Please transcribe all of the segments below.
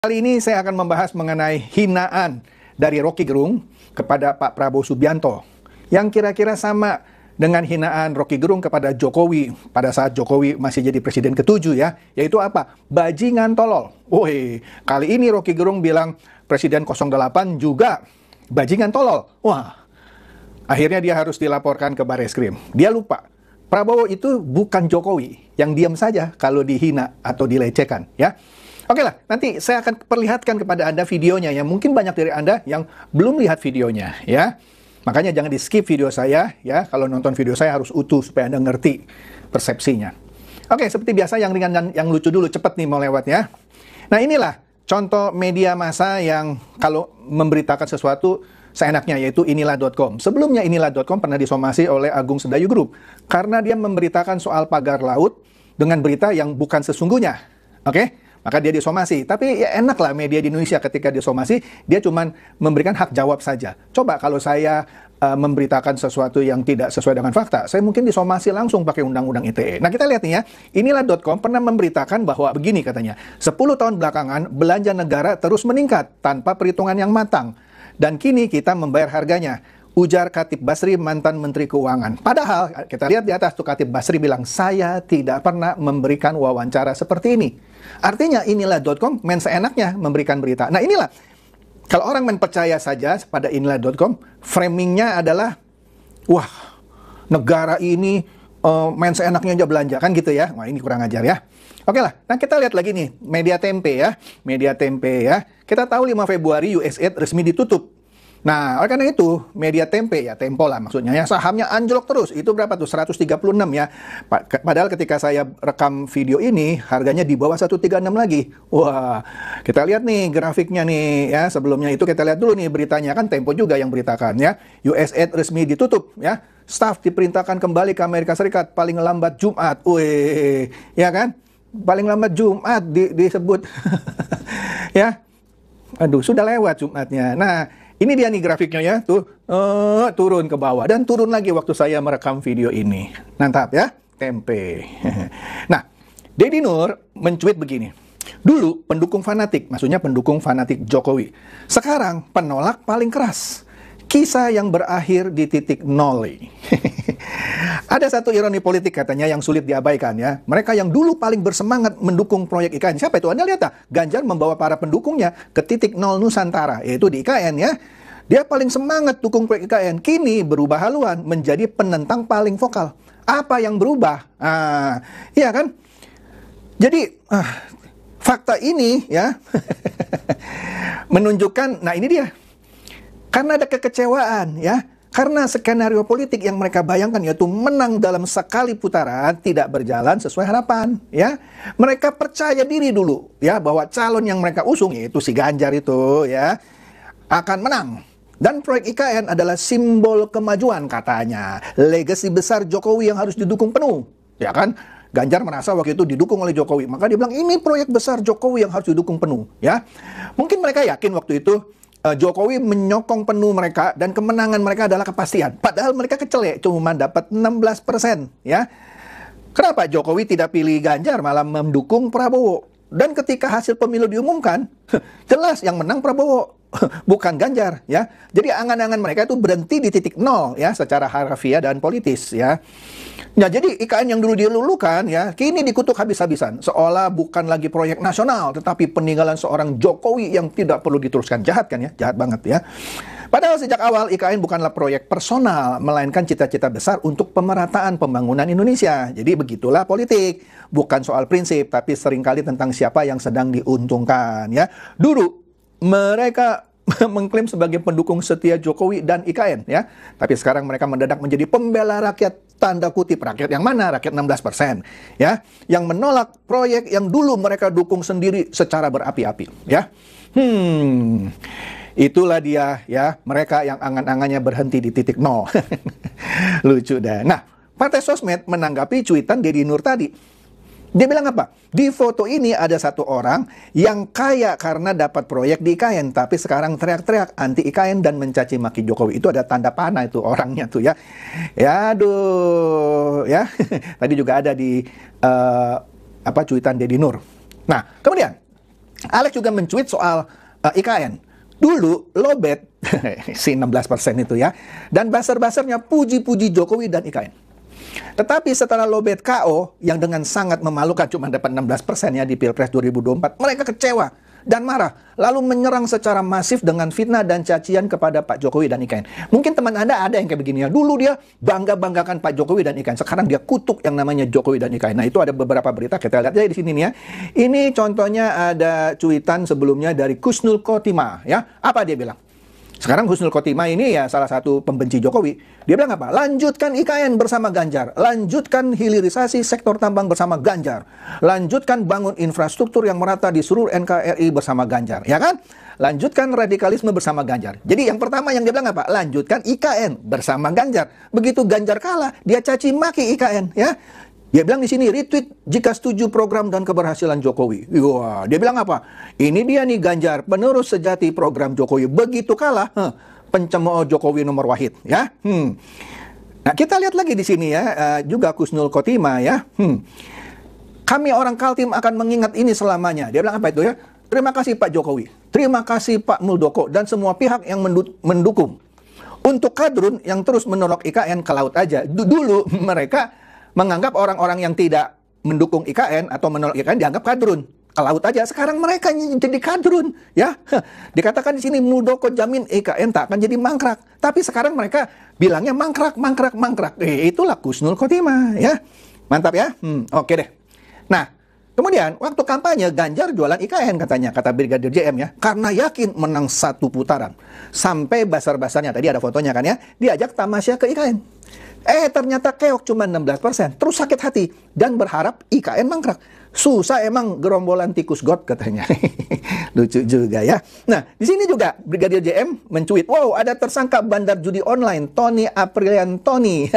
Kali ini saya akan membahas mengenai hinaan dari Rocky Gerung kepada Pak Prabowo Subianto yang kira-kira sama dengan hinaan Rocky Gerung kepada Jokowi pada saat Jokowi masih jadi presiden ke-7 ya, yaitu apa? Bajingan tolol. Woi, kali ini Rocky Gerung bilang Presiden 08 juga bajingan tolol. Wah, akhirnya dia harus dilaporkan ke Barreskrim. Dia lupa, Prabowo itu bukan Jokowi yang diam saja kalau dihina atau dilecehkan ya. Oke lah, nanti saya akan perlihatkan kepada Anda videonya ya. Mungkin banyak dari Anda yang belum lihat videonya ya. Makanya jangan di-skip video saya ya. Kalau nonton video saya harus utuh supaya Anda ngerti persepsinya. Oke, seperti biasa yang ringan dan yang lucu dulu, cepet nih mau lewat ya. Nah, inilah contoh media massa yang kalau memberitakan sesuatu seenaknya, yaitu inilah.com. Sebelumnya inilah.com pernah disomasi oleh Agung Sedayu Group karena dia memberitakan soal pagar laut dengan berita yang bukan sesungguhnya. Oke? Maka dia disomasi. Tapi ya enak lah media di Indonesia ketika disomasi, dia cuma memberikan hak jawab saja. Coba kalau saya memberitakan sesuatu yang tidak sesuai dengan fakta, saya mungkin disomasi langsung pakai undang-undang ITE. Nah, kita lihat nih ya, inilah.com pernah memberitakan bahwa begini katanya, 10 tahun belakangan belanja negara terus meningkat tanpa perhitungan yang matang. Dan kini kita membayar harganya. Ujar Khatib Basri, mantan Menteri Keuangan. Padahal, kita lihat di atas tuh Khatib Basri bilang, saya tidak pernah memberikan wawancara seperti ini. Artinya inilah.com main seenaknya memberikan berita. Nah inilah, kalau orang main percaya saja pada inilah.com, framingnya adalah, wah, negara ini main seenaknya aja belanja, kan gitu ya. Wah, ini kurang ajar ya. Oke lah, nah kita lihat lagi nih, Media Tempe ya. Media Tempe ya. Kita tahu 5 Februari USAID resmi ditutup. Nah, oleh karena itu, Media Tempe ya, Tempo lah maksudnya ya, sahamnya anjlok terus. Itu berapa tuh? 136 ya. Padahal ketika saya rekam video ini, harganya di bawah 136 lagi. Wah, kita lihat nih grafiknya nih ya. Sebelumnya itu kita lihat dulu nih beritanya, kan Tempo juga yang beritakan ya. USAID resmi ditutup ya. Staf diperintahkan kembali ke Amerika Serikat paling lambat Jumat. Wih, ya kan? Paling lambat Jumat disebut. Ya. Aduh, sudah lewat Jumatnya. Nah, ini dia nih grafiknya ya, tuh turun ke bawah dan turun lagi waktu saya merekam video ini. Mantap ya, Tempe. Nah, Deddy Nur mencuit begini. Dulu pendukung fanatik, maksudnya pendukung fanatik Jokowi. Sekarang penolak paling keras. Kisah yang berakhir di titik nol. Ada satu ironi politik katanya yang sulit diabaikan ya. Mereka yang dulu paling bersemangat mendukung proyek IKN. Siapa itu? Anda lihat tak? Ganjar membawa para pendukungnya ke titik nol Nusantara, yaitu di IKN ya. Dia paling semangat dukung proyek IKN. Kini berubah haluan menjadi penentang paling vokal. Apa yang berubah? Iya kan? Jadi fakta ini ya menunjukkan, nah ini dia. Karena ada kekecewaan ya. Karena skenario politik yang mereka bayangkan yaitu menang dalam sekali putaran tidak berjalan sesuai harapan ya. Mereka percaya diri dulu ya bahwa calon yang mereka usung, yaitu si Ganjar itu ya, akan menang. Dan proyek IKN adalah simbol kemajuan katanya. Legasi besar Jokowi yang harus didukung penuh. Ya kan? Ganjar merasa waktu itu didukung oleh Jokowi. Maka dia bilang ini proyek besar Jokowi yang harus didukung penuh ya. Mungkin mereka yakin waktu itu Jokowi menyokong penuh mereka dan kemenangan mereka adalah kepastian. Padahal mereka kecelek, cuma dapat 16% ya. Kenapa Jokowi tidak pilih Ganjar malah mendukung Prabowo? Dan ketika hasil pemilu diumumkan, jelas yang menang Prabowo, bukan Ganjar ya. Jadi angan-angan mereka itu berhenti di titik nol ya, secara harfiah dan politis ya. Nah, jadi IKN yang dulu dilulukan ya, kini dikutuk habis-habisan. Seolah bukan lagi proyek nasional, tetapi peninggalan seorang Jokowi yang tidak perlu diteruskan. Jahat kan ya? Jahat banget ya. Padahal sejak awal IKN bukanlah proyek personal, melainkan cita-cita besar untuk pemerataan pembangunan Indonesia. Jadi begitulah politik. Bukan soal prinsip, tapi seringkali tentang siapa yang sedang diuntungkan ya. Dulu mereka mengklaim sebagai pendukung setia Jokowi dan IKN ya. Tapi sekarang mereka mendadak menjadi pembela rakyat, tanda kutip. Rakyat yang mana? Rakyat 16% ya. Yang menolak proyek yang dulu mereka dukung sendiri secara berapi-api ya. Itulah dia ya, mereka yang angan-angannya berhenti di titik nol. Lucu dah. Nah, Partai Sosmed menanggapi cuitan Deddy Nur tadi. Dia bilang apa? Di foto ini ada satu orang yang kaya karena dapat proyek di IKN, tapi sekarang teriak-teriak anti IKN dan mencaci maki Jokowi. Itu ada tanda panah itu orangnya tuh ya. Ya aduh ya. Tadi juga ada di cuitan Deddy Nur. Nah, kemudian Alex juga mencuit soal IKN. Dulu lowbat si 16% itu ya, dan buzzer-buzzernya puji-puji Jokowi dan IKN. Tetapi setelah lowbat KO yang dengan sangat memalukan cuma dapat 16% ya di Pilpres 2024, mereka kecewa dan marah, lalu menyerang secara masif dengan fitnah dan cacian kepada Pak Jokowi dan IKN. Mungkin teman Anda ada yang kayak begini ya. Dulu dia bangga-banggakan Pak Jokowi dan IKN, sekarang dia kutuk yang namanya Jokowi dan IKN. Nah, itu ada beberapa berita, kita lihat aja di sini nih ya. Ini contohnya ada cuitan sebelumnya dari Kusnul Khotimah ya. Apa dia bilang? Sekarang Husnul Khotimah ini ya salah satu pembenci Jokowi. Dia bilang apa? Lanjutkan IKN bersama Ganjar. Lanjutkan hilirisasi sektor tambang bersama Ganjar. Lanjutkan bangun infrastruktur yang merata di seluruh NKRI bersama Ganjar. Ya kan? Lanjutkan radikalisme bersama Ganjar. Jadi yang pertama yang dia bilang apa? Lanjutkan IKN bersama Ganjar. Begitu Ganjar kalah, dia caci maki IKN. Ya. Dia bilang di sini, retweet jika setuju program dan keberhasilan Jokowi. Wah, dia bilang apa? Ini dia nih Ganjar, penerus sejati program Jokowi. Begitu kalah, pencemooh Jokowi nomor wahid. Ya, Nah, kita lihat lagi di sini ya, juga Kusnul Khotimah ya. Kami orang Kaltim akan mengingat ini selamanya. Dia bilang apa itu ya? Terima kasih Pak Jokowi. Terima kasih Pak Muldoko dan semua pihak yang mendukung. Untuk kadrun yang terus menolak IKN ke laut aja. Dulu mereka menganggap orang-orang yang tidak mendukung IKN atau menolak IKN dianggap kadrun. Ke laut aja. Sekarang mereka jadi kadrun. Ya, dikatakan di sini Muldoko jamin IKN tak akan jadi mangkrak. Tapi sekarang mereka bilangnya mangkrak. Itulah Kusnul Khotimah. Ya, mantap ya. Oke deh. Nah, kemudian waktu kampanye Ganjar jualan IKN katanya, kata Brigadir JM ya, karena yakin menang satu putaran. Sampai basar-basarnya tadi ada fotonya kan ya, diajak tamasya ke IKN. Ternyata keok cuma 16%. Terus sakit hati dan berharap IKN mangkrak. Susah emang gerombolan tikus got katanya. Lucu juga ya. Nah, di sini juga Brigadir JM mencuit, wow, ada tersangka bandar judi online Tony Apriliantoni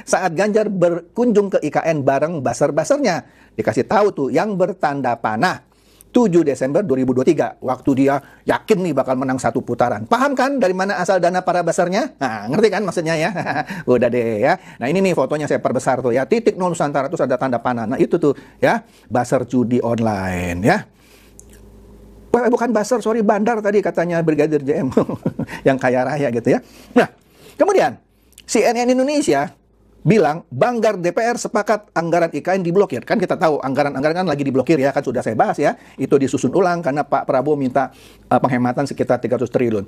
saat Ganjar berkunjung ke IKN bareng basar-basarnya. Dikasih tahu tuh yang bertanda panah. 7 Desember 2023, waktu dia yakin nih bakal menang satu putaran. Paham kan dari mana asal dana para basarnya? Nah, ngerti kan maksudnya ya? Udah deh ya. Nah, ini nih fotonya saya perbesar tuh ya. Titik nol Nusantara terus ada tanda panah. Nah, itu tuh ya, basar judi online ya. Bukan basar, sorry, bandar tadi katanya Brigadir JM. Yang kaya raya gitu ya. Nah, kemudian CNN Indonesia bilang Banggar DPR sepakat anggaran IKN diblokir. Kan kita tahu anggaran-anggaran kan lagi diblokir ya, kan sudah saya bahas ya. Itu disusun ulang karena Pak Prabowo minta penghematan sekitar 300 triliun.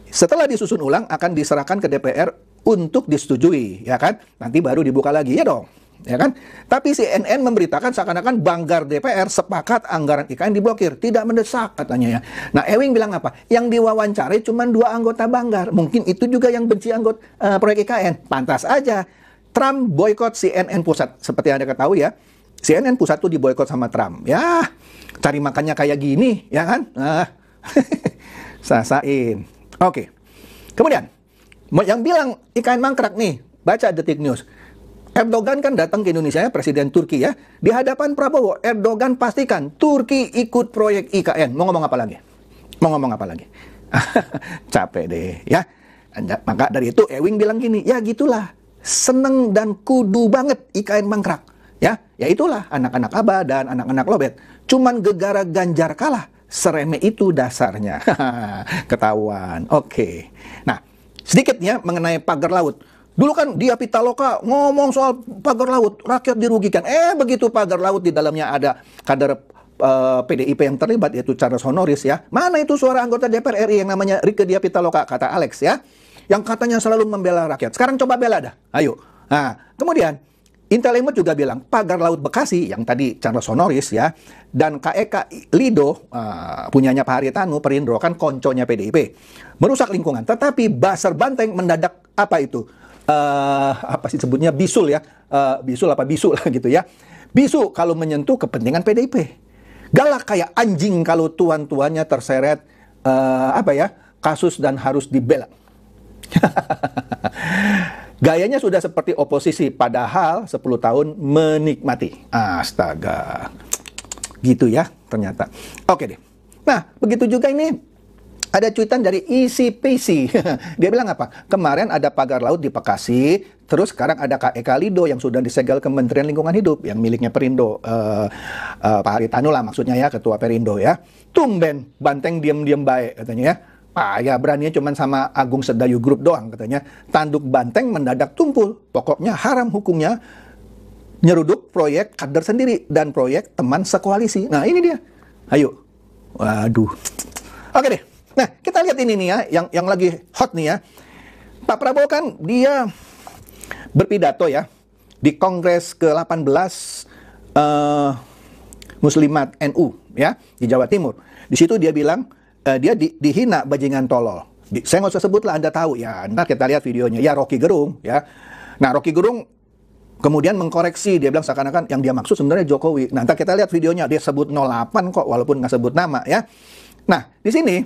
Setelah disusun ulang akan diserahkan ke DPR untuk disetujui, ya kan? Nanti baru dibuka lagi ya dong. Ya kan? Tapi CNN memberitakan seakan-akan Banggar DPR sepakat anggaran IKN diblokir. Tidak mendesak katanya ya. Nah, Ewing bilang apa? Yang diwawancarai cuma 2 anggota Banggar. Mungkin itu juga yang benci anggota proyek IKN. Pantas aja. Trump boykot CNN Pusat. Seperti Anda ketahui ya, CNN Pusat tuh diboykot sama Trump. Ya, cari makannya kayak gini, ya kan? Sasain. Oke. Kemudian, yang bilang IKN mangkrak nih, baca Detik News. Erdogan kan datang ke Indonesia ya, Presiden Turki ya. Di hadapan Prabowo, Erdogan pastikan Turki ikut proyek IKN. Mau ngomong apa lagi? Capek deh ya. Maka dari itu Ewing bilang gini, ya gitulah. Seneng dan kudu banget IKN mangkrak. Ya itulah anak-anak Aba dan anak-anak Lobet. Cuman gegara Ganjar kalah. Sereme itu dasarnya. Ketahuan. Oke. Nah, sedikitnya mengenai pagar laut. Dulu kan Dia Pitaloka ngomong soal pagar laut, rakyat dirugikan. Begitu pagar laut di dalamnya ada kader PDIP yang terlibat, yaitu Charles Honoris ya. Mana itu suara anggota DPR RI yang namanya Rieke Diah Pitaloka, kata Alex ya. Yang katanya selalu membela rakyat. Sekarang coba bela dah. Ayo. Nah, kemudian Intellimut juga bilang pagar laut Bekasi yang tadi Charles Honoris ya, dan KEK Lido punyanya Pak Haritanu Perindro kan konconya PDIP, merusak lingkungan. Tetapi Basar Banteng mendadak apa itu? Apa sih sebutnya, bisul ya, bisul lah gitu ya. Bisu kalau menyentuh kepentingan PDIP. Galak kayak anjing kalau tuan-tuannya terseret kasus dan harus dibela. Gayanya sudah seperti oposisi, padahal 10 tahun menikmati. Astaga. Gitu ya ternyata. Oke deh. Nah, begitu juga ini ada cuitan dari Easy Peasy. Dia bilang apa? Kemarin ada pagar laut di Bekasi, Terus sekarang ada Kak Eka Lido yang sudah disegel Kementerian Lingkungan Hidup yang miliknya Perindo, Pak Haritanu lah maksudnya ya, ketua Perindo ya. Tumben Banteng diam-diam baik katanya ya. Ya beraninya cuman sama Agung Sedayu Group doang katanya. Tanduk Banteng mendadak tumpul. Pokoknya haram hukumnya nyeruduk proyek kader sendiri dan proyek teman sekoalisi. Nah ini dia. Ayo. Waduh. Oke deh. Nah kita lihat ini nih ya, yang lagi hot nih ya. Pak Prabowo kan dia berpidato ya di Kongres ke-18 Muslimat NU ya di Jawa Timur. Di situ dia bilang dia dihina bajingan tolol. Saya nggak usah sebut lah, Anda tahu ya. Ntar kita lihat videonya ya, Rocky Gerung ya. Nah Rocky Gerung kemudian mengkoreksi, dia bilang seakan-akan yang dia maksud sebenarnya Jokowi. Nah ntar kita lihat videonya, dia sebut 08 kok walaupun nggak sebut nama ya. Nah di sini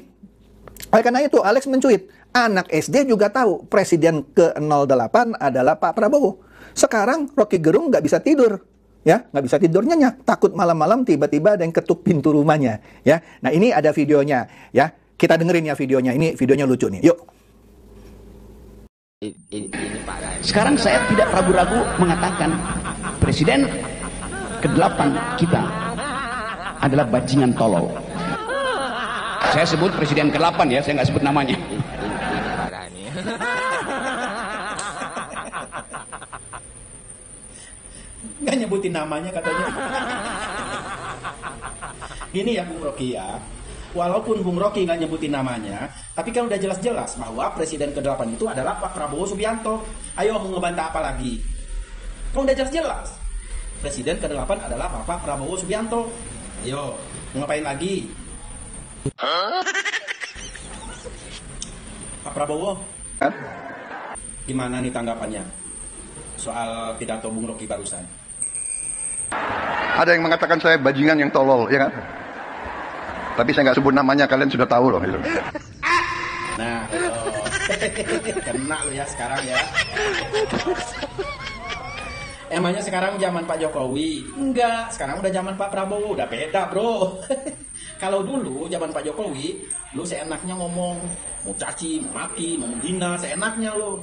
oleh karena itu Alex mencuit, anak SD juga tahu presiden ke-08 adalah Pak Prabowo. Sekarang Rocky Gerung nggak bisa tidur, ya nggak bisa tidur nyenyak, takut malam-malam tiba-tiba ada yang ketuk pintu rumahnya, ya. Nah ini ada videonya, ya. Kita dengerin ya videonya. Ini videonya lucu nih. Yuk. Sekarang saya tidak ragu-ragu mengatakan presiden ke-8 kita adalah bajingan tolol. Saya sebut presiden ke-8 ya, saya nggak sebut namanya. Nggak nyebutin namanya katanya. Gini ya Bung Rocky ya, walaupun Bung Rocky nggak nyebutin namanya, tapi kan udah jelas-jelas bahwa presiden ke-8 itu adalah Pak Prabowo Subianto. Ayo mau ngebantah apa lagi? Kan udah jelas-jelas presiden ke-8 adalah Bapak Prabowo Subianto. Ayo mau ngapain lagi? Pak Prabowo, gimana nih tanggapannya soal pidato Bung Rocky barusan? Ada yang mengatakan saya bajingan yang tolol, ya kan? Tapi saya nggak sebut namanya, kalian sudah tahu loh. Gitu. Nah, kena lo ya sekarang ya. Emangnya sekarang zaman Pak Jokowi? Enggak, sekarang udah zaman Pak Prabowo, udah beda bro. Kalau dulu zaman Pak Jokowi, lu seenaknya ngomong, mau caci, maki, mau menghina, seenaknya lu.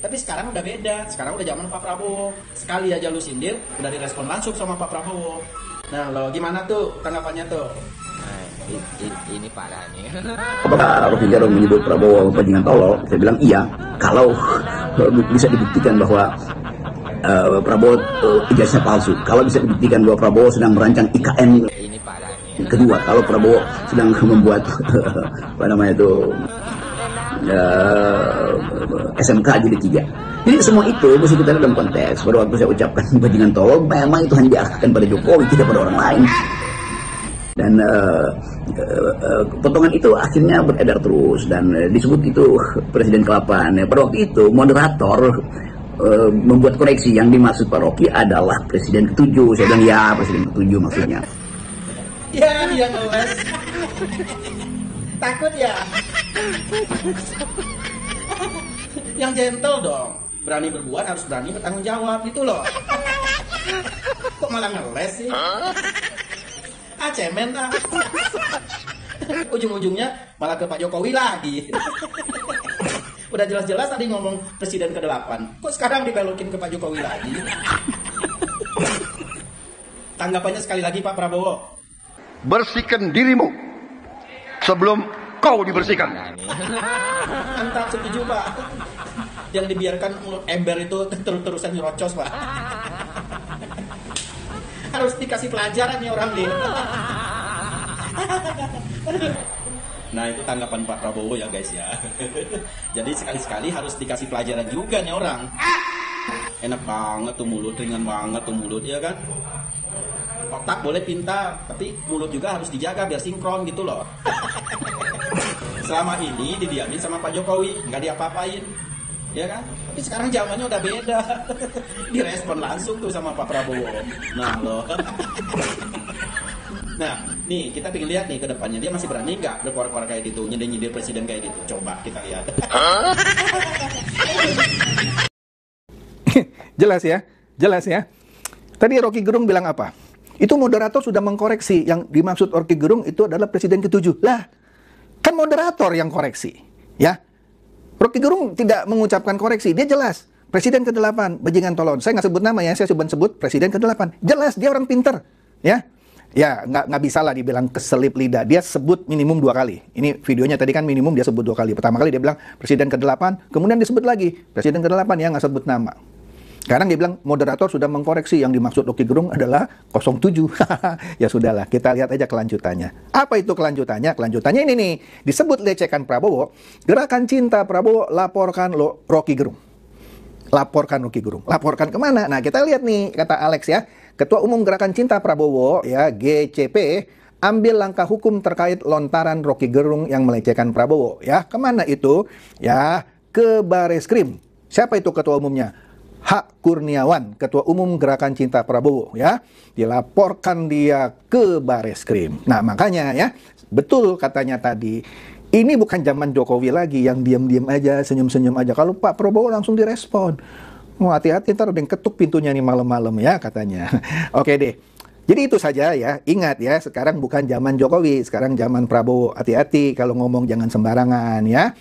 Tapi sekarang udah beda, sekarang udah zaman Pak Prabowo. Sekali aja lu sindir, udah direspon langsung sama Pak Prabowo. Nah lo gimana tuh tanggapannya tuh? Ini parah nih. Apakah Rocky Gerung menyebut Prabowo bajingan tolol? Saya bilang iya, kalau bisa dibuktikan bahwa Prabowo ijazahnya palsu. Kalau bisa dibuktikan bahwa Prabowo sedang merancang IKN. Ini parah nih. Kedua, kalau Prabowo sedang membuat apa namanya itu SMK jadi 3. Jadi semua itu mesti kita lihat dalam konteks. Pada waktu saya ucapkan bajingan tolol, memang itu hanya diarahkan pada Jokowi, tidak pada orang lain. Dan potongan itu akhirnya beredar terus dan disebut itu presiden ke-8. Pada waktu itu moderator membuat koreksi, yang dimaksud Pak Rocky adalah presiden ke-7. Saya bilang ya, presiden ke-7 maksudnya. Ya, dia ngeles. Takut ya? Yang gentle dong. Berani berbuat harus berani bertanggung jawab, gitu loh. Kok malah ngeles sih? Cemen ah. Ujung-ujungnya malah ke Pak Jokowi lagi. Udah jelas-jelas tadi ngomong presiden ke-8. Kok sekarang dibelokin ke Pak Jokowi lagi? Tanggapannya sekali lagi Pak Prabowo. Bersihkan dirimu sebelum kau dibersihkan. Mantap, setuju Pak. Yang dibiarkan mulut ember itu terus-terusan nyerocos Pak. Harus dikasih pelajaran nih orang nih. Nah itu tanggapan Pak Prabowo ya guys ya. Jadi sekali-sekali harus dikasih pelajaran juga nih orang. Enak banget tuh mulut, ringan banget tuh mulut ya kan. Otak boleh pintar, tapi mulut juga harus dijaga biar sinkron gitu loh. Selama ini didiamin sama Pak Jokowi, nggak diapa-apain, ya kan? Tapi sekarang zamannya udah beda. Direspon langsung tuh sama Pak Prabowo. Nah loh. Nah, nih kita pengen lihat nih ke depannya dia masih berani nggak berkoar-koar kayak gitu, nyindir-nyindir presiden kayak gitu. Coba kita lihat. Jelas ya, jelas ya. Tadi Rocky Gerung bilang apa? Itu moderator sudah mengkoreksi, yang dimaksud Rocky Gerung itu adalah presiden ke-7. Lah, kan moderator yang koreksi, ya. Rocky Gerung tidak mengucapkan koreksi, dia jelas Presiden ke-8, bajingan tolol. Saya nggak sebut nama ya, saya sebut Presiden ke-8. Jelas dia orang pinter, ya. Ya, nggak bisa lah dibilang keselip lidah. Dia sebut minimum 2 kali. Ini videonya tadi kan minimum dia sebut 2 kali. Pertama kali dia bilang Presiden ke-8, kemudian disebut lagi Presiden ke-8 ya, nggak sebut nama. Sekarang dia bilang moderator sudah mengkoreksi yang dimaksud Rocky Gerung adalah 07. Ya sudahlah, kita lihat aja kelanjutannya. Apa itu kelanjutannya? Kelanjutannya ini nih, disebut lecehkan Prabowo, Gerakan Cinta Prabowo laporkan Rocky Gerung. Laporkan Rocky Gerung. Laporkan kemana? Nah, kita lihat nih, kata Alex ya, Ketua Umum Gerakan Cinta Prabowo, ya GCP, ambil langkah hukum terkait lontaran Rocky Gerung yang melecehkan Prabowo. Ya, kemana itu? Ya, ke Bareskrim. Siapa itu ketua umumnya? Hak Kurniawan, Ketua Umum Gerakan Cinta Prabowo. Ya, dilaporkan dia ke Bareskrim. Nah, makanya ya, betul katanya tadi. Ini bukan zaman Jokowi lagi yang diam-diam aja, senyum-senyum aja. Kalau Pak Prabowo langsung direspon. Oh, hati-hati ntar ada yang ketuk pintunya nih malam-malam ya katanya. Oke deh. Jadi itu saja ya. Ingat ya, sekarang bukan zaman Jokowi, sekarang zaman Prabowo. Hati-hati kalau ngomong jangan sembarangan ya.